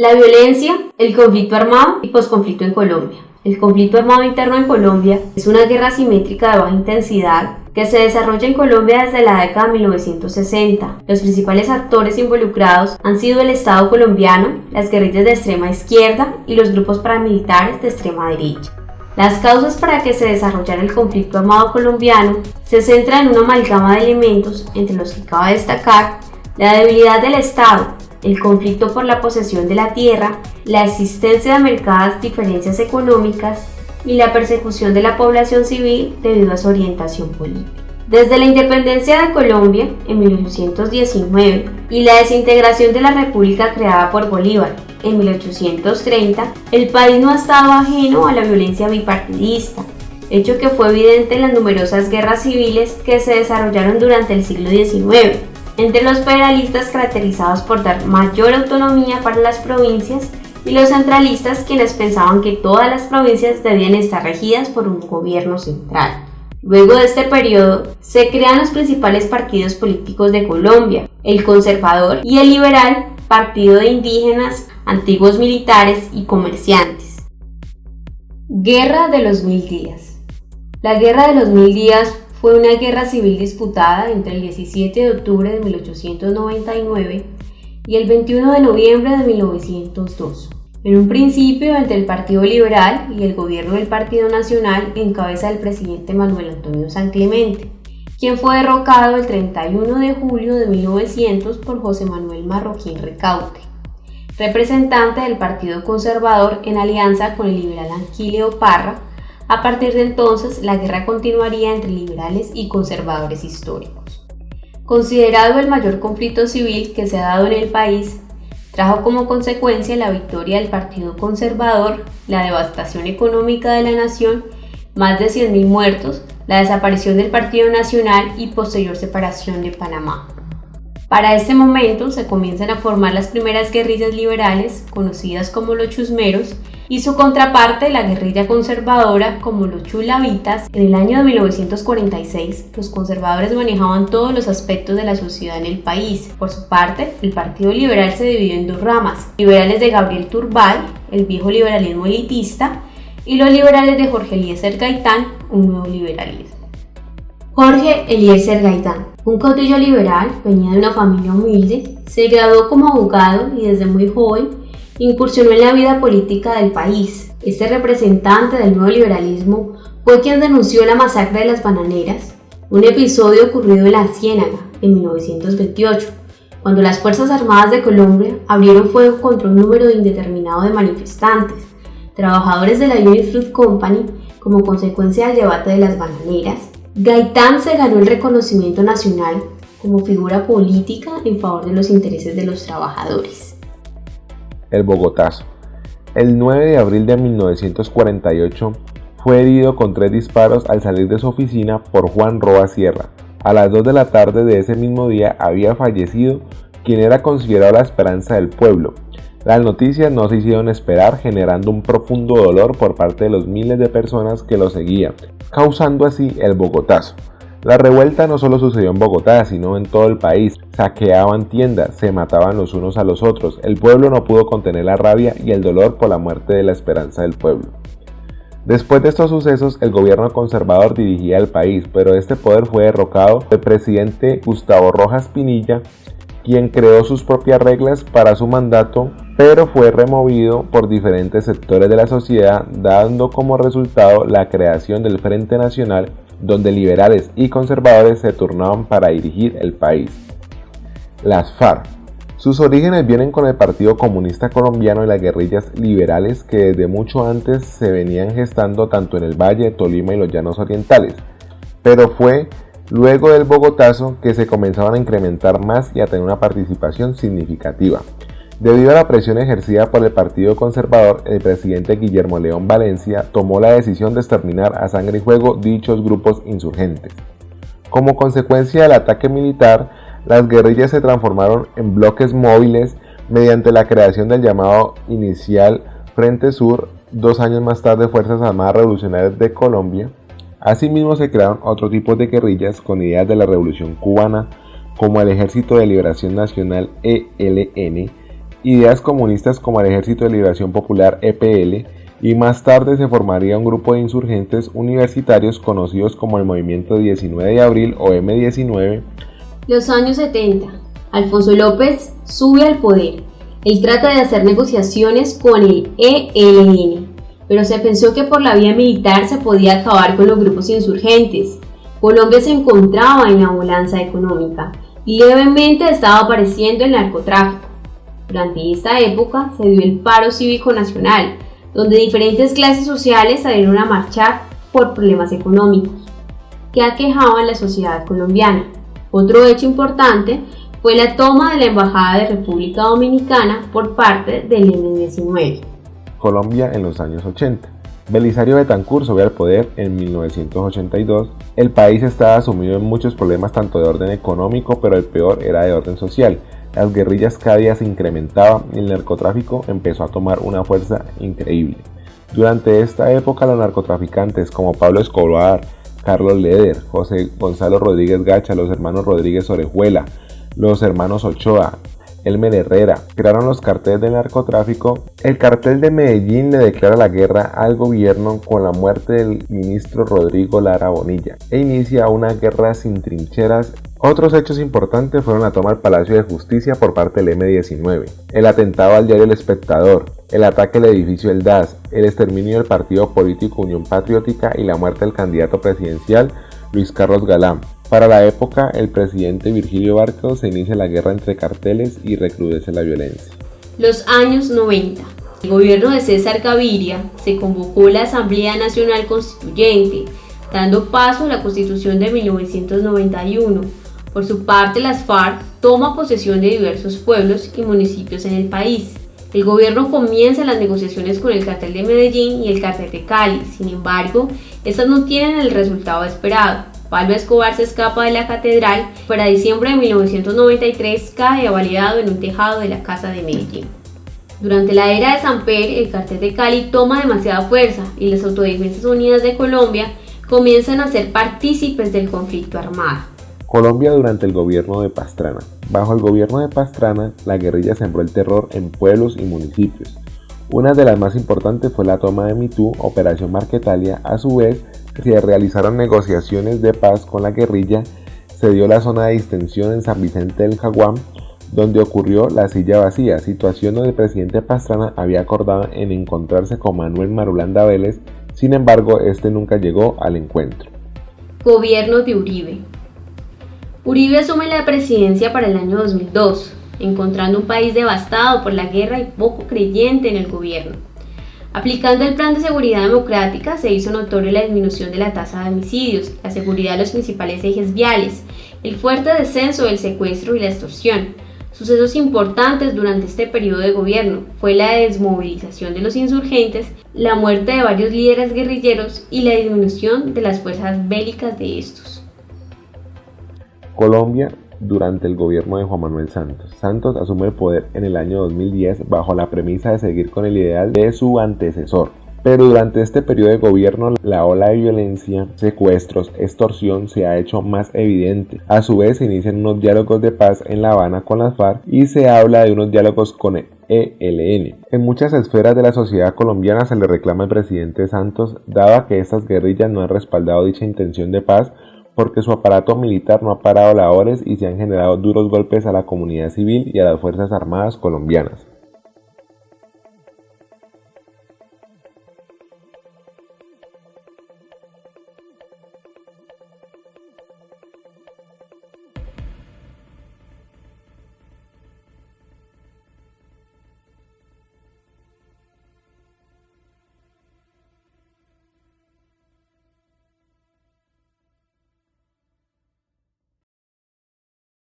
La violencia, el conflicto armado y posconflicto en Colombia. El conflicto armado interno en Colombia es una guerra asimétrica de baja intensidad que se desarrolla en Colombia desde la década de 1960. Los principales actores involucrados han sido el Estado colombiano, las guerrillas de extrema izquierda y los grupos paramilitares de extrema derecha. Las causas para que se desarrollara el conflicto armado colombiano se centran en una amalgama de elementos entre los que cabe destacar la debilidad del Estado, el conflicto por la posesión de la tierra, la existencia de marcadas diferencias económicas y la persecución de la población civil debido a su orientación política. Desde la independencia de Colombia en 1819 y la desintegración de la república creada por Bolívar en 1830, el país no ha estado ajeno a la violencia bipartidista, hecho que fue evidente en las numerosas guerras civiles que se desarrollaron durante el siglo XIX, entre los federalistas caracterizados por dar mayor autonomía para las provincias y los centralistas quienes pensaban que todas las provincias debían estar regidas por un gobierno central. Luego de este periodo, se crean los principales partidos políticos de Colombia, el conservador y el liberal, partido de indígenas, antiguos militares y comerciantes. Guerra de los 1000 días. La Guerra de los 1000 días fue una guerra civil disputada entre el 17 de octubre de 1899 y el 21 de noviembre de 1902. En un principio entre el Partido Liberal y el gobierno del Partido Nacional en cabeza del presidente Manuel Antonio San Clemente, quien fue derrocado el 31 de julio de 1900 por José Manuel Marroquín Ricaurte, representante del Partido Conservador en alianza con el liberal Aquileo Parra. A partir de entonces, la guerra continuaría entre liberales y conservadores históricos. Considerado el mayor conflicto civil que se ha dado en el país, trajo como consecuencia la victoria del Partido Conservador, la devastación económica de la nación, más de 100.000 muertos, la desaparición del Partido Nacional y posterior separación de Panamá. Para este momento se comienzan a formar las primeras guerrillas liberales, conocidas como los chusmeros, y su contraparte, la guerrilla conservadora, como los chulavitas. En el año de 1946, los conservadores manejaban todos los aspectos de la sociedad en el país. Por su parte, el Partido Liberal se dividió en dos ramas: liberales de Gabriel Turbay, el viejo liberalismo elitista, y los liberales de Jorge Eliezer Gaitán, un nuevo liberalismo. Jorge Eliezer Gaitán, un caudillo liberal, venía de una familia humilde, se graduó como abogado y desde muy joven incursionó en la vida política del país. Este representante del nuevo liberalismo fue quien denunció la masacre de las bananeras, un episodio ocurrido en la Ciénaga en 1928, cuando las Fuerzas Armadas de Colombia abrieron fuego contra un número indeterminado de manifestantes, trabajadores de la United Fruit Company, como consecuencia del debate de las bananeras. Gaitán se ganó el reconocimiento nacional como figura política en favor de los intereses de los trabajadores. El Bogotazo. El 9 de abril de 1948 fue herido con 3 disparos al salir de su oficina por Juan Roa Sierra. A las 2 de la tarde de ese mismo día había fallecido quien era considerado la esperanza del pueblo. Las noticias no se hicieron esperar, generando un profundo dolor por parte de los miles de personas que lo seguían, causando así el Bogotazo. La revuelta no solo sucedió en Bogotá, sino en todo el país. Saqueaban tiendas, se mataban los unos a los otros. El pueblo no pudo contener la rabia y el dolor por la muerte de la esperanza del pueblo. Después de estos sucesos, el gobierno conservador dirigía el país, pero este poder fue derrocado por el presidente Gustavo Rojas Pinilla, quien creó sus propias reglas para su mandato, pero fue removido por diferentes sectores de la sociedad, dando como resultado la creación del Frente Nacional, donde liberales y conservadores se turnaban para dirigir el país. Las FARC. Sus orígenes vienen con el Partido Comunista Colombiano y las guerrillas liberales que desde mucho antes se venían gestando tanto en el Valle, Tolima y los Llanos Orientales, pero fue luego del Bogotazo que se comenzaban a incrementar más y a tener una participación significativa. Debido a la presión ejercida por el Partido Conservador, el presidente Guillermo León Valencia tomó la decisión de exterminar a sangre y fuego dichos grupos insurgentes. Como consecuencia del ataque militar, las guerrillas se transformaron en bloques móviles mediante la creación del llamado inicial Frente Sur, 2 años más tarde Fuerzas Armadas Revolucionarias de Colombia. Asimismo se crearon otro tipo de guerrillas con ideas de la Revolución Cubana, como el Ejército de Liberación Nacional ELN, ideas comunistas como el Ejército de Liberación Popular EPL, y más tarde se formaría un grupo de insurgentes universitarios conocidos como el Movimiento 19 de Abril o M19. Los años 70. Alfonso López sube al poder. Él trata de hacer negociaciones con el ELN, pero se pensó que por la vía militar se podía acabar con los grupos insurgentes. Colombia se encontraba en la bonanza económica y levemente estaba apareciendo el narcotráfico. Durante esta época se dio el paro cívico nacional, donde diferentes clases sociales salieron a marchar por problemas económicos que aquejaban la sociedad colombiana. Otro hecho importante fue la toma de la Embajada de República Dominicana por parte del M19. Colombia en los años 80. Belisario Betancur sube al poder en 1982. El país estaba sumido en muchos problemas tanto de orden económico, pero el peor era de orden social. Las guerrillas cada día se incrementaban y el narcotráfico empezó a tomar una fuerza increíble. Durante esta época los narcotraficantes como Pablo Escobar, Carlos Leder, José Gonzalo Rodríguez Gacha, los hermanos Rodríguez Orejuela, los hermanos Ochoa, Elmer Herrera, crearon los carteles del narcotráfico. El cartel de Medellín le declara la guerra al gobierno con la muerte del ministro Rodrigo Lara Bonilla e inicia una guerra sin trincheras. Otros hechos importantes fueron la toma del Palacio de Justicia por parte del M19, el atentado al diario El Espectador, el ataque al edificio El DAS, el exterminio del partido político Unión Patriótica y la muerte del candidato presidencial Luis Carlos Galán. Para la época, el presidente Virgilio Barcos se inicia la guerra entre carteles y recrudece la violencia. Los años 90. El gobierno de César Gaviria se convocó la Asamblea Nacional Constituyente, dando paso a la Constitución de 1991. Por su parte, las FARC toma posesión de diversos pueblos y municipios en el país. El gobierno comienza las negociaciones con el cartel de Medellín y el cartel de Cali. Sin embargo, estas no tienen el resultado esperado. Pablo Escobar se escapa de la catedral. Para diciembre de 1993 cae avaliado en un tejado de la casa de Medellín. Durante la era de Samper, el cartel de Cali toma demasiada fuerza y las Autodefensas Unidas de Colombia comienzan a ser partícipes del conflicto armado. Colombia durante el gobierno de Pastrana. Bajo el gobierno de Pastrana, la guerrilla sembró el terror en pueblos y municipios. Una de las más importantes fue la toma de Mitú, Operación Marquetalia. A su vez, se realizaron negociaciones de paz con la guerrilla. Se dio la zona de distensión en San Vicente del Jaguán, donde ocurrió la silla vacía, situación donde el presidente Pastrana había acordado en encontrarse con Manuel Marulanda Vélez. Sin embargo, este nunca llegó al encuentro. Gobierno de Uribe. Uribe asume la presidencia para el año 2002, encontrando un país devastado por la guerra y poco creyente en el gobierno. Aplicando el Plan de Seguridad Democrática, se hizo notorio la disminución de la tasa de homicidios, la seguridad de los principales ejes viales, el fuerte descenso del secuestro y la extorsión. Sucesos importantes durante este periodo de gobierno fue la desmovilización de los insurgentes, la muerte de varios líderes guerrilleros y la disminución de las fuerzas bélicas de estos. Colombia durante el gobierno de Juan Manuel Santos. Santos asume el poder en el año 2010 bajo la premisa de seguir con el ideal de su antecesor. Pero durante este periodo de gobierno, la ola de violencia, secuestros, extorsión se ha hecho más evidente. A su vez, se inician unos diálogos de paz en La Habana con las FARC y se habla de unos diálogos con el ELN. En muchas esferas de la sociedad colombiana se le reclama al presidente Santos, dado que estas guerrillas no han respaldado dicha intención de paz, porque su aparato militar no ha parado labores y se han generado duros golpes a la comunidad civil y a las Fuerzas Armadas colombianas.